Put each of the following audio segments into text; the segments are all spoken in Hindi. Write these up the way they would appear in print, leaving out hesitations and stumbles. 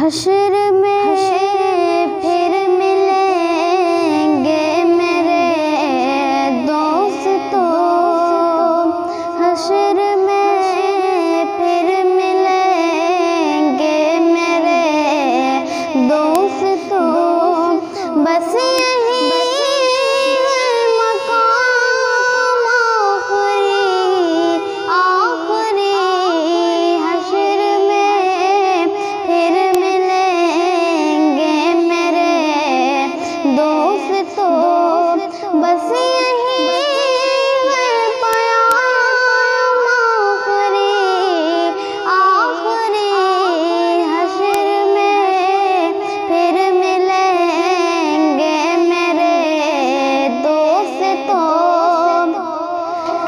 हश्र में फिर मिलेंगे मेरे दोस्तों, हश्र में फिर मिलेंगे मेरे दोस्तों। बस यही मकाम आखरी हश्र में फिर मिलेंगे मेरे दोस्तों। बस यही पयाम आखरी हश्र में फिर मिलेंगे मेरे दोस्तों।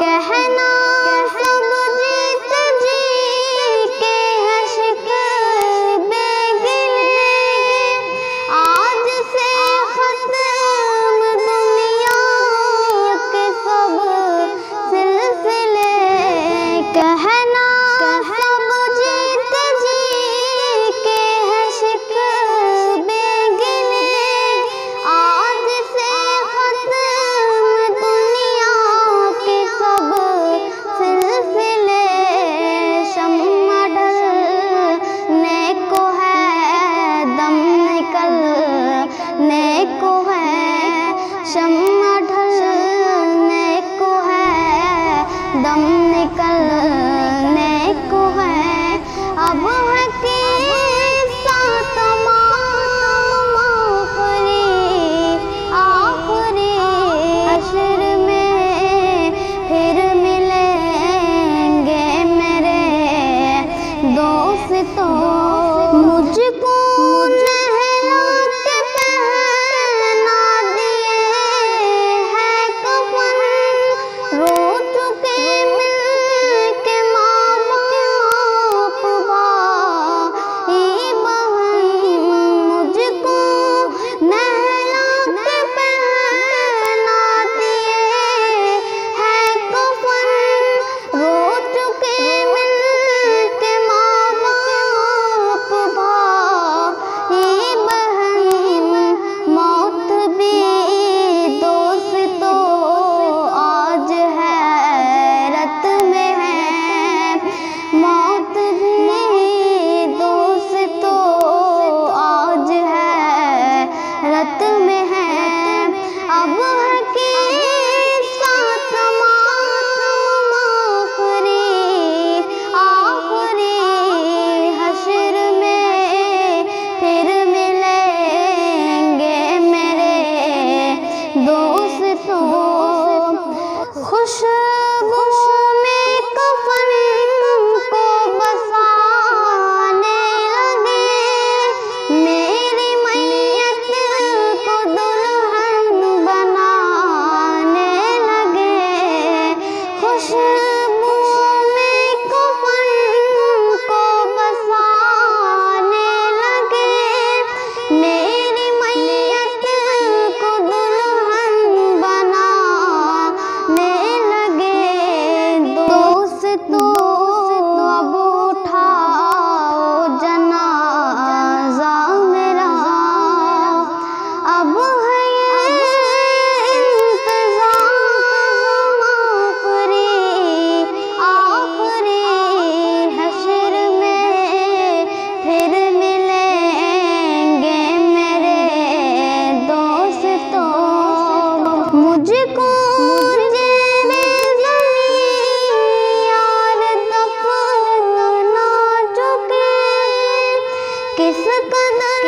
कहना सब जीत जी के है शिकवे गिले, आज से खत्म दुनिया के सब सिलसिले। कहना सब जीत जी के है शिकवे गिले, आज से खत्म दुनिया के सब सिलसिले। शम्मा ढलने को है दम निकलने को है, शम्मा ढलने को है दम निकलने को है। अब है किस्सा तमाम आखरी हश्र में फिर मिलेंगे मेरे दोस्तों। मुझको नहला के पहना दिए है कफन, रो चुके मिलके माप भाई बहन। मुझको नहला के पहना दिए है कफन, रो चुके मिलके माप भाई बहन। मौत भी दोस्तों आज हैरत में है, मौत भी दोस्तों आज हैरत में है। अब है किस्सा तमाम आखरी हश्र में फिर मिलेंगे मेरे दोस्तों। खुशबू में कफन को बसाने लगे, मेरी मैयत को दुल्हन बनाने लगे। खुशबू में कफन को बसाने लगे, मेरी मैयत को दुल्हन बनाने लगे। दोस्तों अब उठाओ जनाजा मेरा, अब है ये इंतज़ाम आखरी हश्र में फिर मिलेंगे मेरे दोस्तों। मुझको zer-e-zameen यार दफना चुके, किस कदर